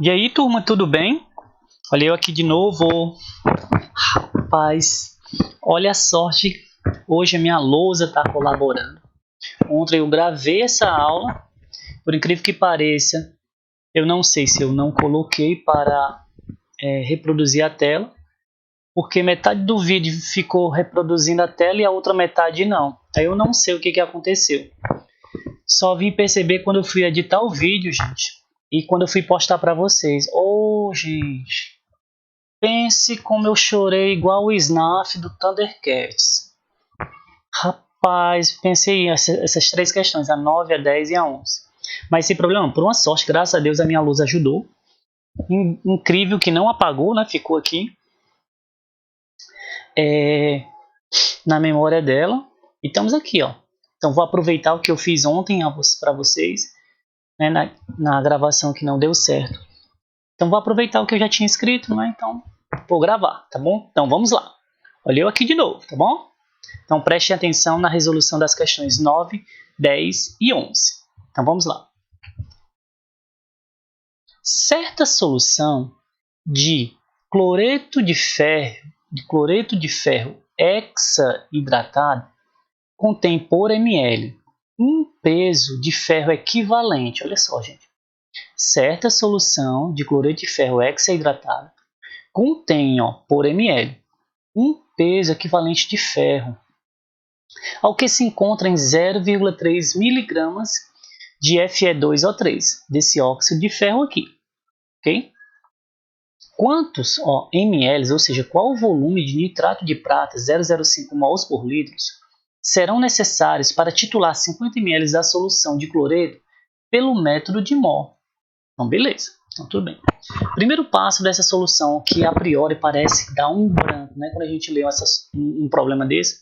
E aí, turma, tudo bem? Olha eu aqui de novo. Rapaz, olha a sorte. Hoje a minha lousa está colaborando. Ontem eu gravei essa aula. Por incrível que pareça, eu não sei se eu não coloquei para reproduzir a tela, porque metade do vídeo ficou reproduzindo a tela e a outra metade não. Aí eu não sei o que aconteceu. Só vim perceber quando eu fui editar o vídeo, gente. E quando eu fui postar para vocês. Gente. Pense como eu chorei igual o Snarf do Thundercats. Rapaz, pensei essas três questões, a 9, a 10 e a 11. Mas sem problema, por uma sorte, graças a Deus a minha luz ajudou. Incrível que não apagou, né? Ficou aqui na memória dela. E estamos aqui, ó. Então vou aproveitar o que eu fiz ontem para vocês, né, na gravação que não deu certo. Então vou aproveitar o que eu já tinha escrito, né? Então vou gravar, tá bom? Então vamos lá. Olha eu aqui de novo, tá bom? Então prestem atenção na resolução das questões 9, 10 e 11. Então vamos lá. Certa solução de cloreto de ferro hexaidratado contém por ml um peso de ferro equivalente. Olha só, gente. Certa solução de cloreto de ferro hexaidratado contém, por ml, um peso equivalente de ferro, ao que se encontra em 0,3 mg de Fe2O3, desse óxido de ferro aqui. Ok? Quantos ml, ou seja, qual o volume de nitrato de prata, 0,05 mols por litro, serão necessários para titular 50 ml da solução de cloreto pelo método de mol? Então, beleza. Então, tudo bem. Primeiro passo dessa solução, que a priori parece dar um branco, né? Quando a gente lê um problema desse,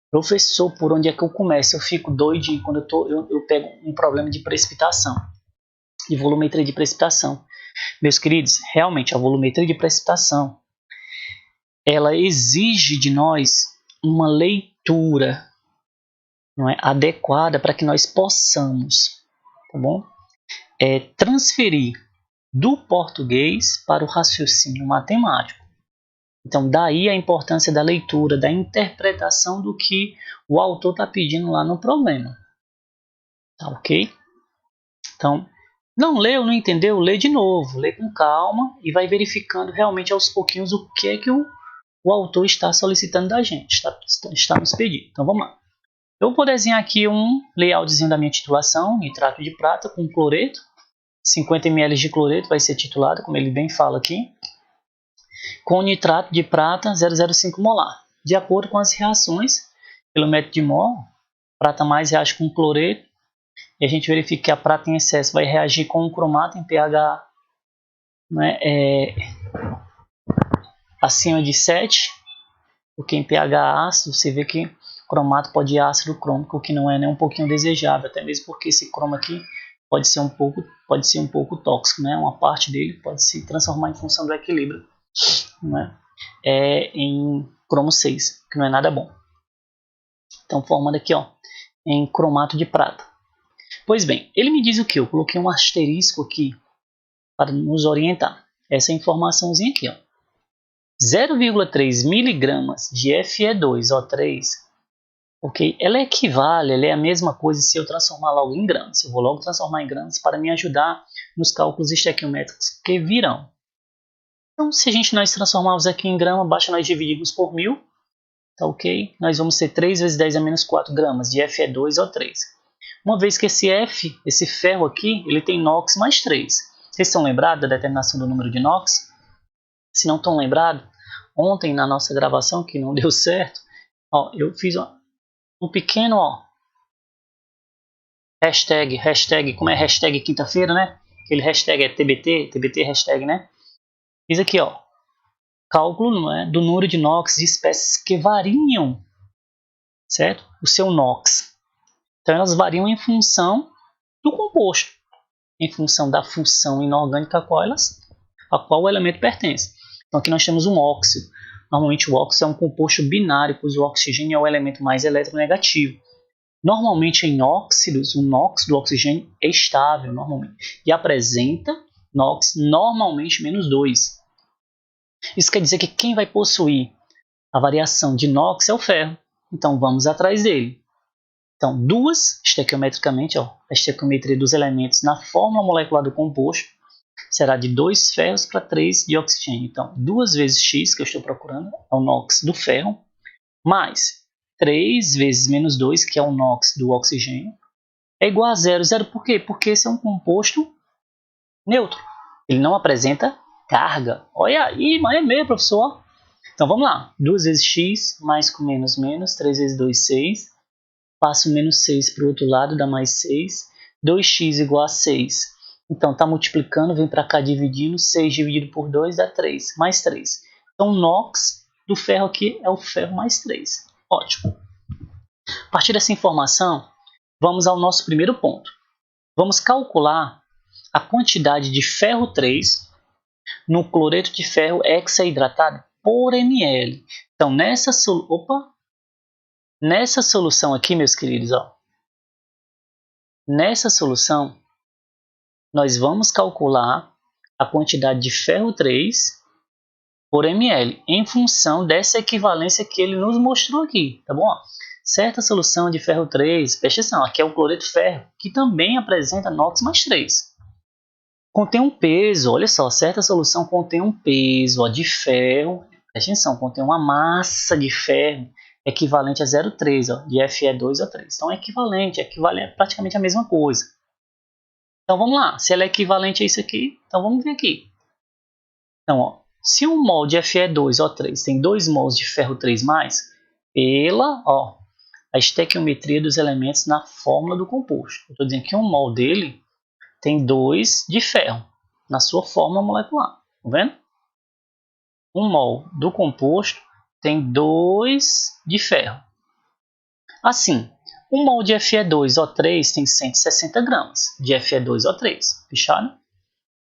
professor, por onde é que eu começo? Eu fico doidinho quando eu pego um problema de precipitação, de volumetria de precipitação. Meus queridos, realmente a volumetria de precipitação, ela exige de nós uma leitura, não é, adequada para que nós possamos, tá bom? Transferir do português para o raciocínio matemático. Então, daí a importância da leitura, da interpretação do que o autor está pedindo lá no problema. Tá ok? Então, não leu, não entendeu? Lê de novo, lê com calma e vai verificando realmente aos pouquinhos o que é que o autor está solicitando da gente, está nos pedindo. Então, vamos lá. Eu vou desenhar aqui um layoutzinho da minha titulação, nitrato de prata com cloreto. 50 ml de cloreto vai ser titulado, como ele bem fala aqui, com nitrato de prata 0,05 molar. De acordo com as reações, pelo método de mol, prata mais reage com cloreto, e a gente verifica que a prata em excesso vai reagir com o cromato em pH, né, acima de 7, porque em pH ácido você vê que o cromato pode ir ácido crômico, o que não é nem um pouquinho desejável, até mesmo porque esse cromo aqui pode ser um pouco tóxico, né? Uma parte dele pode se transformar em função do equilíbrio, né? Em cromo 6, que não é nada bom. Então, formando aqui em cromato de prata. Pois bem, ele me diz o que? Eu coloquei um asterisco aqui para nos orientar. Essa informaçãozinha aqui, 0,3 mg de Fe2O3, ok? Ela equivale, ela é a mesma coisa se eu transformar logo em gramas. Eu vou logo transformar em gramas para me ajudar nos cálculos estequiométricos que virão. Então, se nós transformarmos aqui em grama, basta nós dividirmos por 1000, tá ok? Nós vamos ter 3 vezes 10 a menos 4 gramas de Fe2O3. Uma vez que esse ferro aqui, ele tem NOx mais 3. Vocês estão lembrados da determinação do número de NOx? Se não estão lembrados, ontem na nossa gravação, que não deu certo, eu fiz um pequeno hashtag, como é hashtag quinta-feira, né? Aquele hashtag é TBT hashtag, né? Fiz aqui, cálculo, não é, do número de NOx de espécies que variam, certo? O seu NOx. Então elas variam em função do composto, em função da função inorgânica a qual o elemento pertence. Então aqui nós temos um óxido. Normalmente o óxido é um composto binário, pois o oxigênio é o elemento mais eletronegativo. Normalmente em óxidos, o NOx do oxigênio é estável normalmente, e apresenta NOx normalmente menos 2. Isso quer dizer que quem vai possuir a variação de NOx é o ferro. Então vamos atrás dele. Então, estequiometricamente, a estequiometria dos elementos na fórmula molecular do composto será de 2 ferros para 3 de oxigênio. Então, 2 vezes X, que eu estou procurando, é o NOx do ferro, mais 3 vezes menos 2, que é o NOx do oxigênio, é igual a 0. Zero por quê? Porque esse é um composto neutro. Ele não apresenta carga. Olha aí, mas é mesmo, professor. Então, vamos lá. 2 vezes X, mais com menos, menos. 3 vezes 2, 6. Passo menos 6 para o outro lado, dá mais 6. 2x igual a 6. Então, está multiplicando, vem para cá dividindo. 6 dividido por 2 dá 3, mais 3. Então, o NOx do ferro aqui é o ferro mais 3. Ótimo. A partir dessa informação, vamos ao nosso primeiro ponto. Vamos calcular a quantidade de ferro 3 no cloreto de ferro hexaidratado por ml. Então, nessa solução aqui, meus queridos, ó, nessa solução, nós vamos calcular a quantidade de ferro 3 por ml, em função dessa equivalência que ele nos mostrou aqui, tá bom? Certa solução de ferro 3, presta atenção, aqui é o cloreto de ferro, que também apresenta NOx mais 3. Contém um peso, olha só, certa solução contém um peso de ferro, presta atenção, contém uma massa de ferro equivalente a 0,3, de Fe2O3. Então é equivalente praticamente a mesma coisa. Então vamos lá, se ela é equivalente a isso aqui, então vamos ver aqui. Então, ó, se 1 mol de Fe2O3 tem 2 mols de ferro 3+, a estequiometria dos elementos na fórmula do composto. Eu estou dizendo que 1 mol dele tem 2 de ferro na sua fórmula molecular. Tá vendo? 1 mol do composto tem 2 de ferro. Assim, 1 mol de Fe2O3 tem 160 gramas de Fe2O3. Fechado?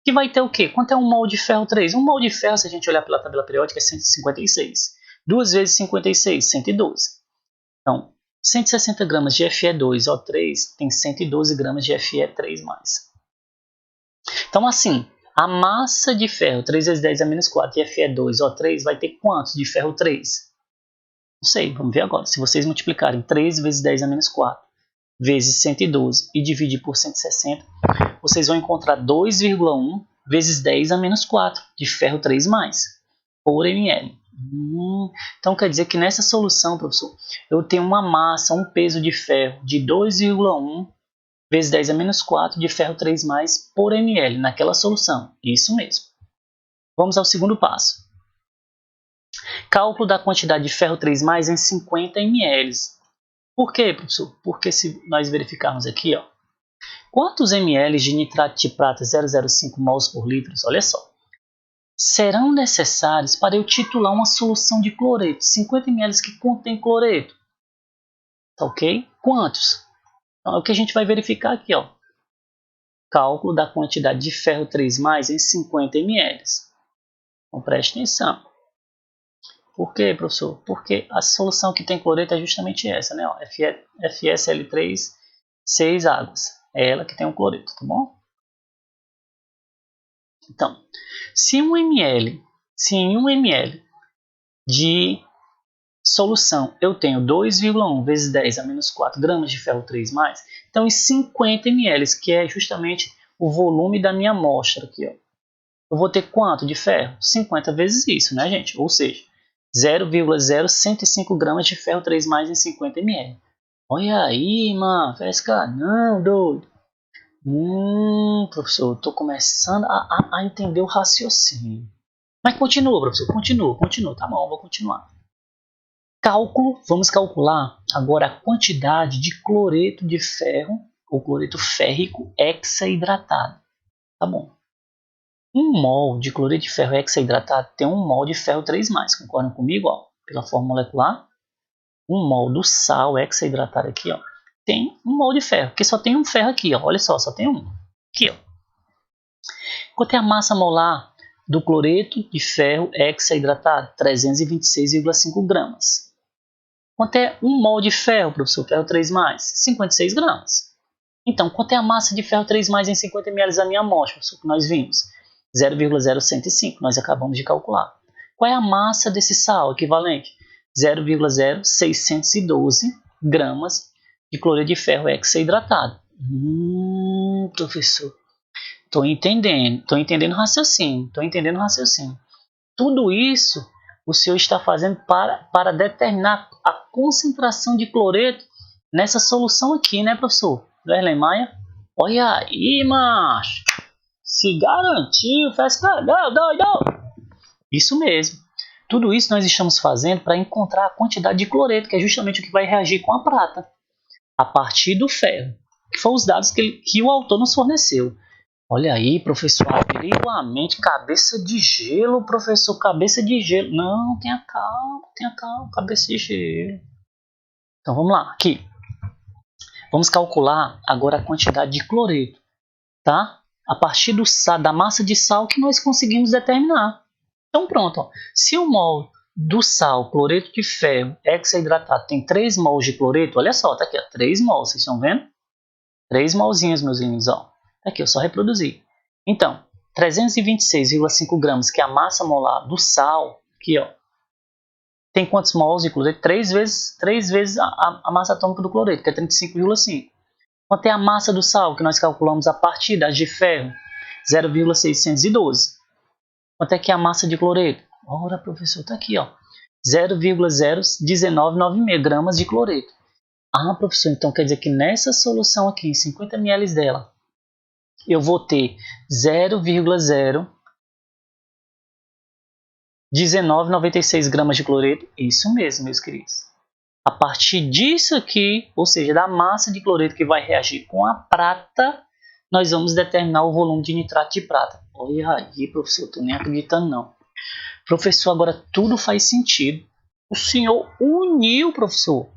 Que vai ter o quê? Quanto é 1 mol de ferro 3? 1 mol de ferro, se a gente olhar pela tabela periódica, é 156. 2 vezes 56, 112. Então, 160 gramas de Fe2O3 tem 112 gramas de Fe3+. Então, assim, a massa de ferro 3 vezes 10 a menos 4 de Fe2O3 vai ter quantos de ferro 3? Não sei, vamos ver agora. Se vocês multiplicarem 3 vezes 10 a menos 4 vezes 112 e dividir por 160, vocês vão encontrar 2,1 vezes 10 a menos 4 de ferro 3+, por ml. Então quer dizer que nessa solução, professor, eu tenho uma massa, um peso de ferro de 2,1 vezes 10 a menos 4 de ferro 3+, por ml naquela solução. Isso mesmo. Vamos ao segundo passo. Cálculo da quantidade de ferro 3+ em 50 ml. Por quê, professor? Porque se nós verificarmos aqui, ó, quantos ml de nitrato de prata 0,05 mols por litro, olha só, serão necessários para eu titular uma solução de cloreto, 50 ml que contém cloreto. Tá ok? Quantos? Então, é o que a gente vai verificar aqui, ó. Cálculo da quantidade de ferro 3+ em 50 ml. Então, preste atenção. Por quê, professor? Porque a solução que tem cloreto é justamente essa, né? FeSL3, 6 águas. É ela que tem o cloreto, tá bom? Então, se em 1 ml de solução eu tenho 2,1 vezes 10 a menos 4 gramas de ferro 3+, então em 50 ml, que é justamente o volume da minha amostra aqui, ó, eu vou ter quanto de ferro? 50 vezes isso, né, gente? Ou seja, 0,0105 gramas de ferro 3+ em 50 ml. Olha aí, mano, FSK, não, doido. Professor, eu tô começando a entender o raciocínio. Mas continua, professor, continua. Tá bom, vou continuar. Cálculo, vamos calcular agora a quantidade de cloreto de ferro, ou cloreto férrico hexaidratado. Tá bom. 1 mol de cloreto de ferro hexaidratado tem 1 mol de ferro 3+. Concordam comigo? Ó, pela fórmula molecular, 1 mol do sal hexaidratado aqui, ó, tem 1 mol de ferro, porque só tem um ferro aqui, ó. Olha só tem um. Aqui, ó. Quanto é a massa molar do cloreto de ferro hexaidratado? 326,5 gramas. Quanto é 1 mol de ferro, professor? Ferro 3+? 56 gramas. Então, quanto é a massa de ferro 3+ em 50 ml da minha amostra, professor, que nós vimos? 0,0105, nós acabamos de calcular. Qual é a massa desse sal equivalente? 0,0612 gramas de cloreto de ferro hexaidratado. Professor, estou entendendo o raciocínio, Tudo isso o senhor está fazendo para determinar a concentração de cloreto nessa solução aqui, né, professor? Do Erlenmeyer? Olha aí, macho! Se garantiu, faz doido! Isso mesmo. Tudo isso nós estamos fazendo para encontrar a quantidade de cloreto, que é justamente o que vai reagir com a prata, a partir do ferro, que foram os dados que o autor nos forneceu. Olha aí, professor, abriu a mente, cabeça de gelo, professor, cabeça de gelo. Não, tenha calma, cabeça de gelo. Então vamos lá, aqui. Vamos calcular agora a quantidade de cloreto, tá? A partir da massa de sal que nós conseguimos determinar. Então pronto, ó. Se o mol do sal, cloreto de ferro, hexaidratado, tem 3 mols de cloreto, olha só, tá aqui, ó, 3 mols, vocês estão vendo? 3 molzinhos, meus lindos, ó. Tá aqui, eu só reproduzir. Então, 326,5 gramas, que é a massa molar do sal, aqui, ó. Tem quantos mols de cloreto? 3 vezes a massa atômica do cloreto, que é 35,5. Quanto é a massa do sal, que nós calculamos a partir das de ferro? 0,612. Quanto é que é a massa de cloreto? Ora, professor, está aqui, ó. 0,01996 gramas de cloreto. Ah, professor, então quer dizer que nessa solução aqui, em 50 ml dela, eu vou ter 0,01996 gramas de cloreto? Isso mesmo, meus queridos. A partir disso aqui, ou seja, da massa de cloreto que vai reagir com a prata, nós vamos determinar o volume de nitrato de prata. Olha aí, professor, estou nem acreditando não. Professor, agora tudo faz sentido. O senhor uniu, professor,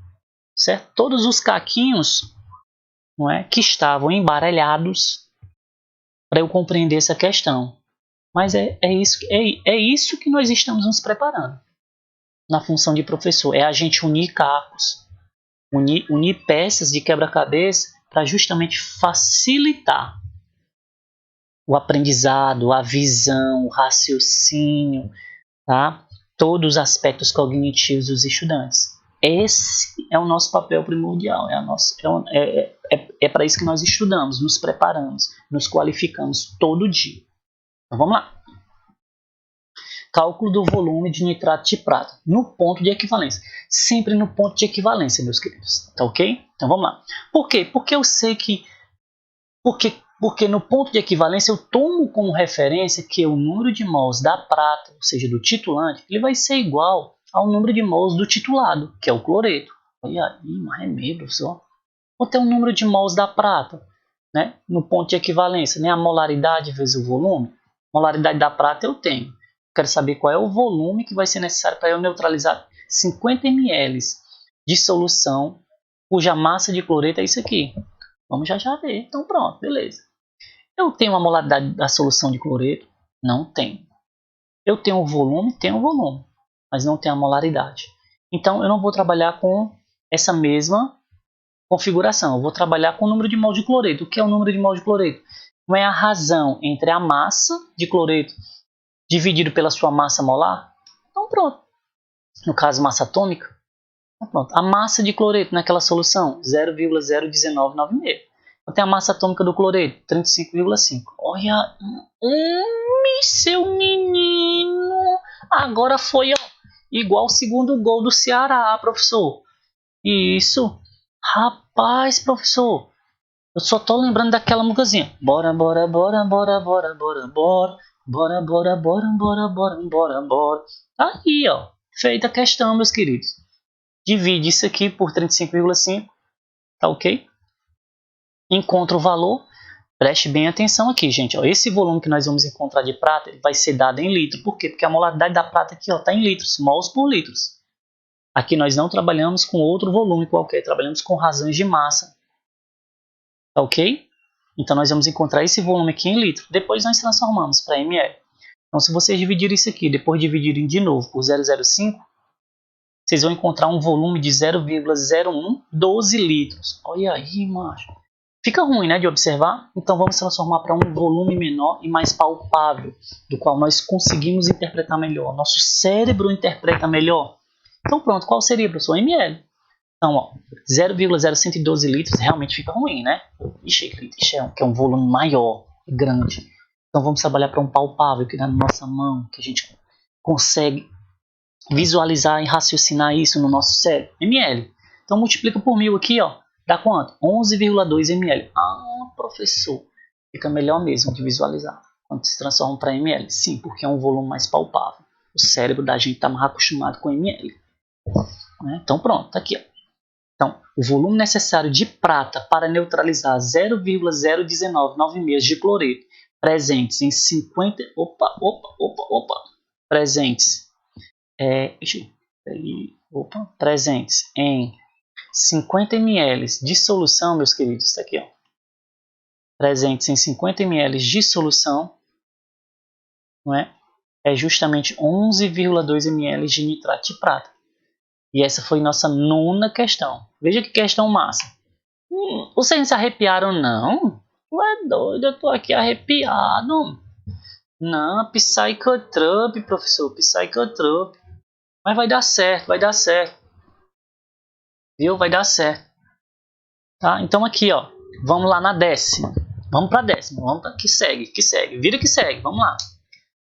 certo? Todos os caquinhos, não é, que estavam embaralhados para eu compreender essa questão. Mas é isso que nós estamos nos preparando na função de professor. É a gente unir cacos, unir peças de quebra-cabeça para justamente facilitar o aprendizado, a visão, o raciocínio, tá? Todos os aspectos cognitivos dos estudantes. Esse é o nosso papel primordial, é para isso que nós estudamos, nos preparamos, nos qualificamos todo dia. Então vamos lá. Cálculo do volume de nitrato de prata no ponto de equivalência. Sempre no ponto de equivalência, meus queridos. Tá ok? Então vamos lá. Por quê? Porque eu sei que... Porque no ponto de equivalência eu tomo como referência que o número de mols da prata, ou seja, do titulante, ele vai ser igual ao número de mols do titulado, que é o cloreto. Olha aí, mas é meio, professor. Vou ter o número de mols da prata, né? No ponto de equivalência, né? A molaridade vezes o volume. Molaridade da prata eu tenho. Quero saber qual é o volume que vai ser necessário para eu neutralizar 50 ml de solução cuja massa de cloreto é isso aqui. Vamos já ver. Então pronto, beleza. Eu tenho a molaridade da solução de cloreto? Não tenho. Eu tenho o volume? Tenho o volume, mas não tenho a molaridade. Então eu não vou trabalhar com essa mesma configuração. Eu vou trabalhar com o número de mol de cloreto. O que é o número de mol de cloreto? Não é a razão entre a massa de cloreto dividido pela sua massa molar? Então pronto. No caso, massa atômica. Então, pronto. A massa de cloreto naquela solução, 0,01996. Então, tem a massa atômica do cloreto, 35,5. Olha, seu menino. Agora foi, ó, igual o segundo gol do Ceará, professor. Isso. Rapaz, professor. Eu só tô lembrando daquela musicazinha. Bora, bora, bora, bora, bora, bora, bora. Bora, bora, bora, bora, bora, bora, bora. Aí, ó. Feita a questão, meus queridos. Divide isso aqui por 35,5. Tá ok? Encontra o valor. Preste bem atenção aqui, gente. Ó, esse volume que nós vamos encontrar de prata ele vai ser dado em litro. Por quê? Porque a molaridade da prata aqui está em litros, mols por litros. Aqui nós não trabalhamos com outro volume qualquer, trabalhamos com razões de massa. Tá ok? Então nós vamos encontrar esse volume aqui em litro. Depois nós transformamos para ml. Então se vocês dividirem isso aqui, depois dividirem de novo por 0,05, vocês vão encontrar um volume de 0,0112 litros. Olha aí, macho. Fica ruim, né, de observar, então vamos transformar para um volume menor e mais palpável, do qual nós conseguimos interpretar melhor, nosso cérebro interpreta melhor. Então pronto, qual seria, professor? ml. Então, ó, 0,0112 litros realmente fica ruim, né? Ixi, que é um volume maior, grande. Então vamos trabalhar para um palpável que dá na nossa mão, que a gente consegue visualizar e raciocinar isso no nosso cérebro. ml. Então multiplica por 1000 aqui, ó. Dá quanto? 11,2 ml. Ah, professor, fica melhor mesmo de visualizar quando se transforma para ml. Sim, porque é um volume mais palpável. O cérebro da gente está mais acostumado com ml. Né? Então pronto, tá aqui, ó. Então, o volume necessário de prata para neutralizar 0,0196 de cloreto presentes em 50... Presentes. Presentes em 50 ml de solução, meus queridos, está aqui, ó. Presentes em 50 ml de solução, não é? É justamente 11,2 ml de nitrato de prata. E essa foi nossa 9ª questão. Veja que questão massa. Vocês não se arrepiaram, não? Tu é doido, eu tô aqui arrepiado. Não, Psychotrope, professor, Psychotrope. Mas vai dar certo, vai dar certo. Viu? Vai dar certo. Tá? Então aqui, ó. Vamos lá na 10ª. Vamos para a 10ª. Vamos pra... que segue. Vira que segue. Vamos lá.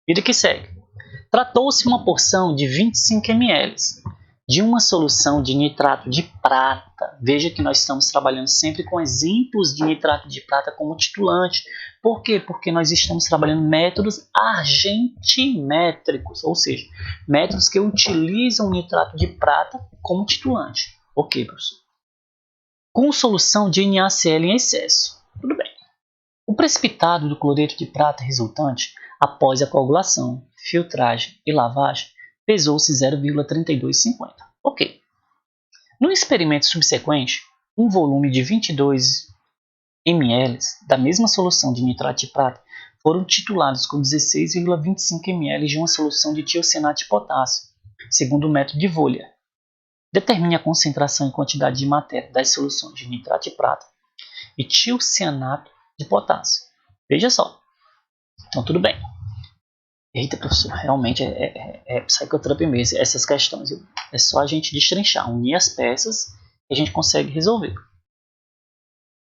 Vira que segue. Tratou-se uma porção de 25 ml de uma solução de nitrato de prata. Veja que nós estamos trabalhando sempre com exemplos de nitrato de prata como titulante. Por quê? Porque nós estamos trabalhando métodos argentimétricos, ou seja, métodos que utilizam o nitrato de prata como titulante. Ok, professor. Com solução de NaCl em excesso. Tudo bem. O precipitado do cloreto de prata resultante, após a coagulação, filtragem e lavagem, pesou-se 0,3250. Ok. No experimento subsequente, um volume de 22 ml da mesma solução de nitrato de prata foram titulados com 16,25 ml de uma solução de tiocianato de potássio, segundo o método de Voller. Determine a concentração e quantidade de matéria das soluções de nitrato de prata e tiocianato de potássio. Veja só. Então, tudo bem. Eita, professor, realmente é Psychotrope mesmo, essas questões. É só a gente destrinchar, unir as peças e a gente consegue resolver.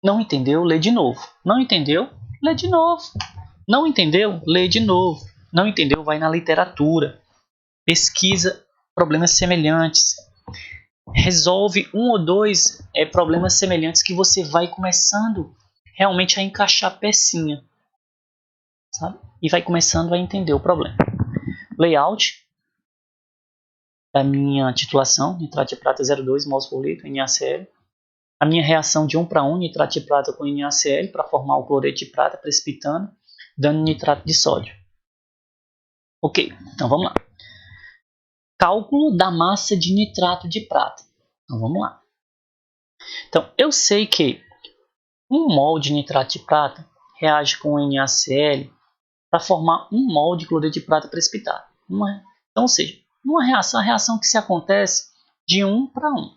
Não entendeu? Lê de novo. Não entendeu? Lê de novo. Não entendeu? Lê de novo. Não entendeu? Vai na literatura. Pesquisa problemas semelhantes. Resolve um ou dois problemas semelhantes que você vai começando realmente a encaixar a pecinha. Sabe? E vai começando a entender o problema. Layout da minha titulação, nitrato de prata 0,2 mols por litro, NaCl. A minha reação de 1 para 1, nitrato de prata com NaCl, para formar o cloreto de prata precipitando, dando nitrato de sódio. Ok, então vamos lá. Cálculo da massa de nitrato de prata. Então vamos lá. Então, eu sei que 1 mol de nitrato de prata reage com NaCl para formar 1 mol de cloreto de prata precipitado. Então, ou seja, uma reação, a reação que se acontece de 1 para 1.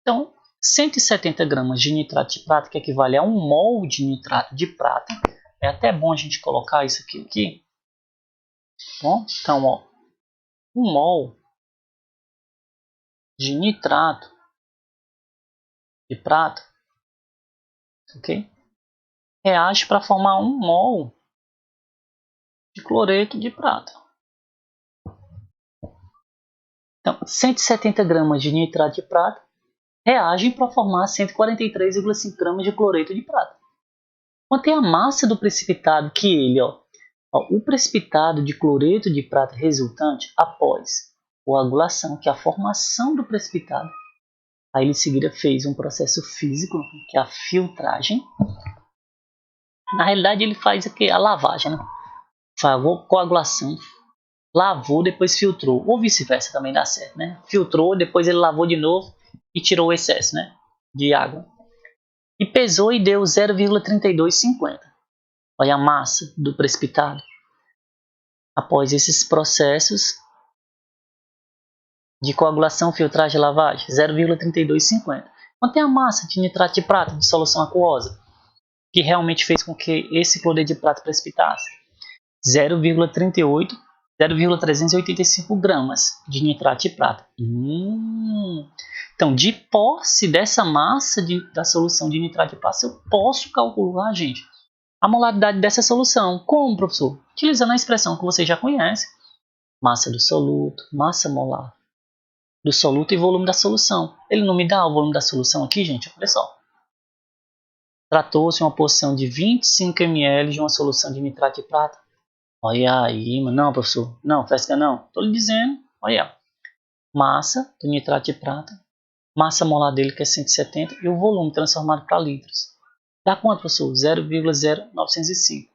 Então, 170 gramas de nitrato de prata, que equivale a 1 mol de nitrato de prata. É até bom a gente colocar isso aqui. Bom, então, ó, 1 mol de nitrato de prata, ok? Reage para formar 1 mol de cloreto de prata. Então, 170 gramas de nitrato de prata reagem para formar 143,5 gramas de cloreto de prata. Quanto é a massa do precipitado que ele, o precipitado de cloreto de prata resultante após coagulação, que é a formação do precipitado. Aí ele em seguida fez um processo físico, que é a filtragem. Na realidade ele faz aqui a lavagem, né? Faz a coagulação, lavou, depois filtrou, ou vice-versa também dá certo, né? Filtrou, depois ele lavou de novo e tirou o excesso, né, de água. E pesou e deu 0,3250. Olha a massa do precipitado. Após esses processos de coagulação, filtragem e lavagem, 0,3250. Quanto é a massa de nitrato de prata de solução aquosa, que realmente fez com que esse cloreto de prata precipitasse? 0,385 gramas de nitrato de prata. Então, de posse dessa massa da solução de nitrato de prata, eu posso calcular, gente, a molaridade dessa solução. Como, professor? Utilizando a expressão que você já conhece. Massa do soluto, massa molar do soluto e volume da solução. Ele não me dá o volume da solução aqui, gente? Olha só. Tratou-se uma porção de 25 ml de uma solução de nitrato de prata. Olha aí, mano. Não, professor. Não, fresca não. Estou lhe dizendo. Olha. Massa do nitrato de prata. Massa molar dele, que é 170. E o volume transformado para litros. Dá quanto, professor? 0,0905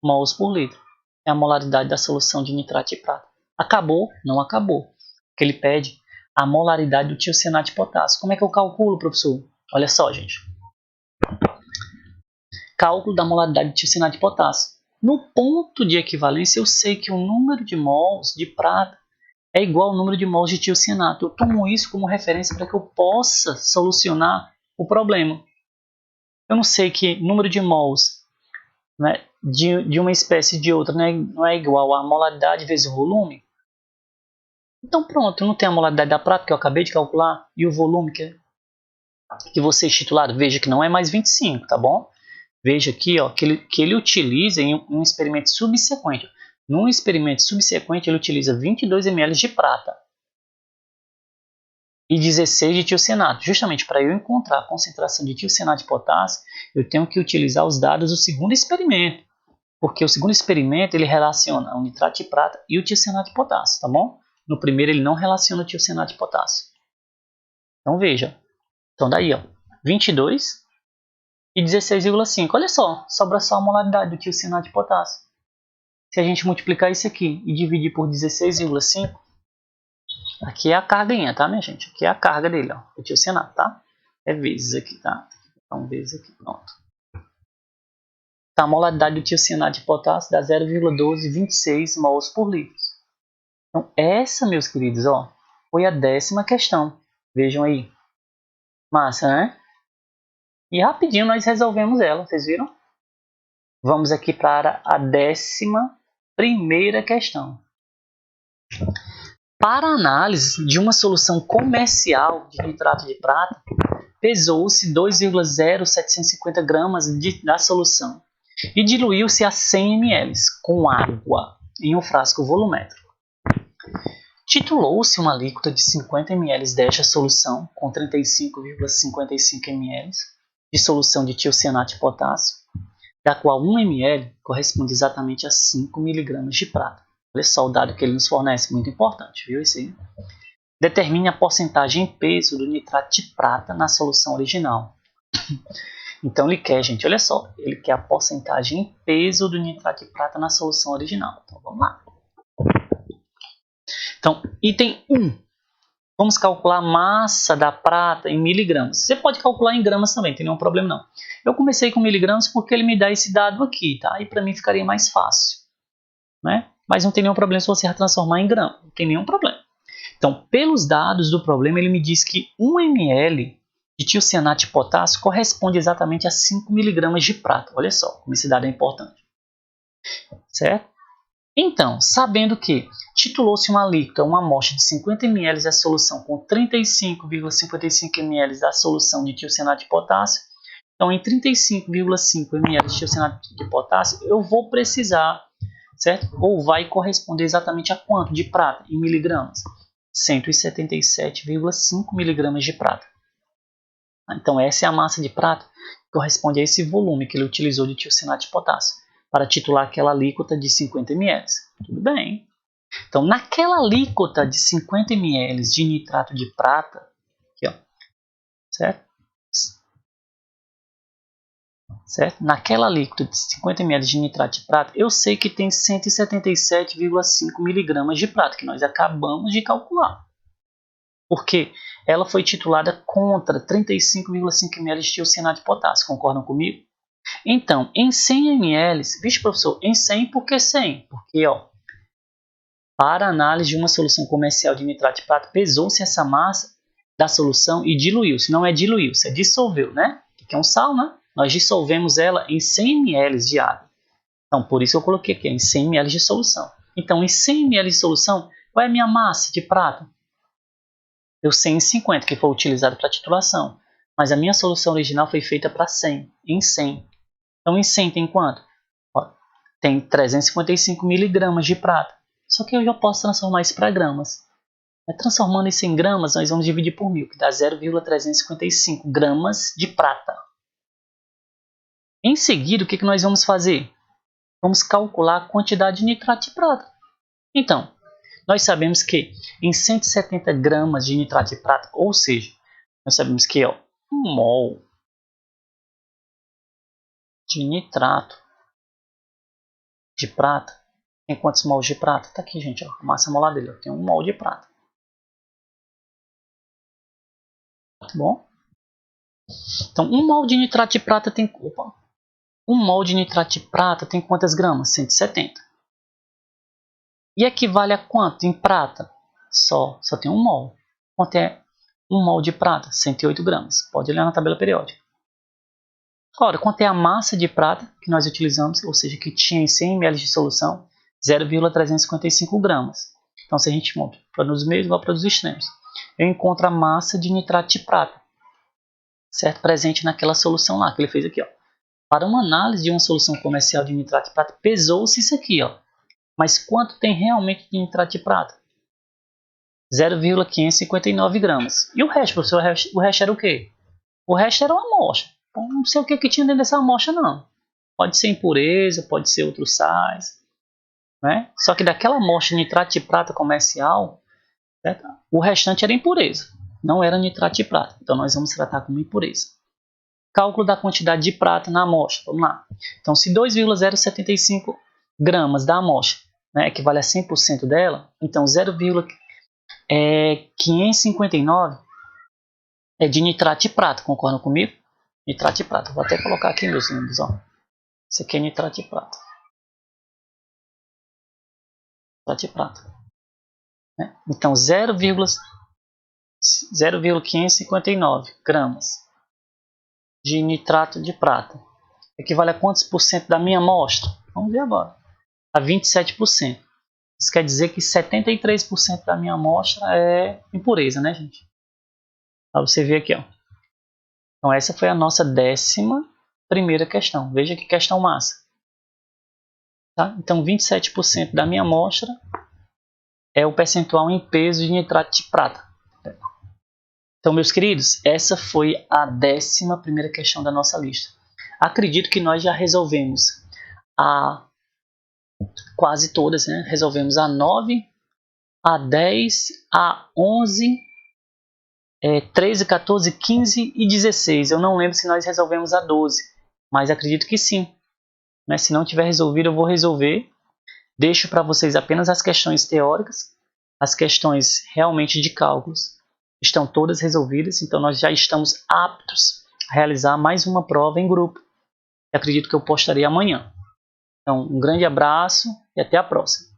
mols por litro. É a molaridade da solução de nitrato de prata. Acabou? Não acabou. Porque ele pede a molaridade do tiocianato de potássio. Como é que eu calculo, professor? Olha só, gente. Cálculo da molaridade do tiocianato de potássio. No ponto de equivalência, eu sei que o número de mols de prata é igual ao número de mols de tiocianato. Eu tomo isso como referência para que eu possa solucionar o problema. Eu não sei que número de mols, né, de uma espécie e de outra não é igual a molaridade vezes o volume. Então pronto, não tem a molaridade da prata que eu acabei de calcular e o volume que vocês titularam. Veja que não é mais 25, tá bom? Veja aqui ó, que ele utiliza em um experimento subsequente. Num experimento subsequente ele utiliza 22 ml de prata e 16 de tiocianato. Justamente para eu encontrar a concentração de tiocianato de potássio, eu tenho que utilizar os dados do segundo experimento. Porque o segundo experimento ele relaciona o nitrato de prata e o tiocianato de potássio, tá bom? No primeiro ele não relaciona o tiocianato de potássio. Então veja. Então daí, ó, 22 e 16,5. Olha só, sobra só a molaridade do tiocianato de potássio. Se a gente multiplicar isso aqui e dividir por 16,5, aqui é a carguinha, tá, minha gente? Aqui é a carga dele, ó, o tiocianato, tá? É vezes aqui, tá? Então vezes aqui, pronto. Tá, a molaridade do tiocianato de potássio dá 0,1226 mols por litro. Então, essa, meus queridos, ó, foi a 10ª questão. Vejam aí. Massa, né? E rapidinho nós resolvemos ela, vocês viram? Vamos aqui para a 11ª questão. Para a análise de uma solução comercial de nitrato de prata, pesou-se 2,0750 gramas da solução e diluiu-se a 100 ml com água em um frasco volumétrico. Titulou-se uma alíquota de 50 ml desta solução com 35,55 ml de solução de tiocianato de potássio, da qual 1 ml corresponde exatamente a 5 mg de prata. Olha só o dado que ele nos fornece, muito importante, viu isso aí? Determine a porcentagem em peso do nitrato de prata na solução original. Então ele quer, gente, olha só, ele quer a porcentagem em peso do nitrato de prata na solução original. Então vamos lá. Então, item 1. Vamos calcular a massa da prata em miligramas. Você pode calcular em gramas também, não tem nenhum problema não. Eu comecei com miligramas porque ele me dá esse dado aqui, tá? E para mim ficaria mais fácil, né? Mas não tem nenhum problema se você transformar em grama, não tem nenhum problema. Então, pelos dados do problema, ele me diz que 1 ml de tiocianato de potássio corresponde exatamente a 5 mg de prata. Olha só como esse dado é importante. Certo? Então, sabendo que titulou-se uma alíquota, uma amostra de 50 ml da solução com 35,55 ml da solução de tiocianato de potássio, então em 35,5 ml de tiocianato de potássio eu vou precisar, certo? Ou vai corresponder exatamente a quanto de prata em miligramas? 177,5 miligramas de prata. Então essa é a massa de prata que corresponde a esse volume que ele utilizou de tiocianato de potássio para titular aquela alíquota de 50 ml. Tudo bem. Então, naquela alíquota de 50 ml de nitrato de prata, aqui, ó, certo? Naquela alíquota de 50 ml de nitrato de prata, eu sei que tem 177,5 miligramas de prata, que nós acabamos de calcular. Porque ela foi titulada contra 35,5 ml de tiocianato de potássio. Concordam comigo? Então, em 100 ml, vixe professor, em 100 por que 100? Porque, ó, para análise de uma solução comercial de nitrato de prata, pesou-se essa massa da solução e diluiu. Se não é diluiu, se é dissolveu, né? Que é um sal, né? Nós dissolvemos ela em 100 ml de água. Então, por isso eu coloquei aqui, em 100 ml de solução. Então, em 100 ml de solução, qual é a minha massa de prata? Deu 150, que foi utilizado para titulação. Mas a minha solução original foi feita para 100, em 100. Então, em 100 tem quanto? Ó, tem 355 miligramas de prata. Só que eu já posso transformar isso para gramas. Transformando isso em gramas, nós vamos dividir por 1000, que dá 0,355 gramas de prata. Em seguida, o que nós vamos fazer? Vamos calcular a quantidade de nitrato de prata. Então, nós sabemos que em 170 gramas de nitrato de prata, ou seja, nós sabemos que 1 mol de nitrato de prata tem quantos mols de prata? Está aqui, gente, a massa molar dele, tem 1 mol de prata. Tá bom? Então, 1 mol de nitrato de prata tem... 1 mol de nitrato de prata tem quantas gramas? 170. E equivale a quanto em prata? Só tem 1 mol. Quanto é 1 mol de prata? 108 gramas. Pode olhar na tabela periódica. Agora, quanto é a massa de prata que nós utilizamos? Ou seja, que tinha em 100 ml de solução, 0,355 gramas. Então, se a gente monta para os meios igual para os extremos, eu encontro a massa de nitrato de prata, certo? Presente naquela solução lá que ele fez aqui, ó. Para uma análise de uma solução comercial de nitrato de prata, pesou-se isso aqui, ó. Mas quanto tem realmente de nitrato de prata? 0,559 gramas. E o resto, professor? O resto era o quê? O resto era uma amostra. Então, não sei o que tinha dentro dessa amostra, não. Pode ser impureza, pode ser outros sais. Né? Só que daquela amostra de nitrato de prata comercial, certo? O restante era impureza. Não era nitrato de prata. Então, nós vamos tratar como impureza. Cálculo da quantidade de prata na amostra. Vamos lá. Então, se 2,075 gramas da amostra, né, equivale a 100% dela, então 0,559 é de nitrato de prata. Concordam comigo? Nitrato de prata. Vou até colocar aqui meus números. Ó. Isso aqui é nitrato de prata. Nitrato de prata. Né? Então, 0,559 gramas de nitrato de prata equivale a quantos por cento da minha amostra? Vamos ver agora. A 27%. Isso quer dizer que 73% da minha amostra é impureza, né, gente? Para você ver aqui, ó. Então, essa foi a nossa 11ª questão. Veja que questão massa. Tá? Então, 27% da minha amostra é o percentual em peso de nitrato de prata. Então, meus queridos, essa foi a 11ª questão da nossa lista. Acredito que nós já resolvemos quase todas, né? Resolvemos a 9, a 10, a 11, 13, 14, 15 e 16. Eu não lembro se nós resolvemos a 12, mas acredito que sim. Né? Se não tiver resolvido, eu vou resolver. Deixo para vocês apenas as questões teóricas. As questões realmente de cálculos estão todas resolvidas, então nós já estamos aptos a realizar mais uma prova em grupo. Eu acredito que eu postarei amanhã. Então, um grande abraço e até a próxima.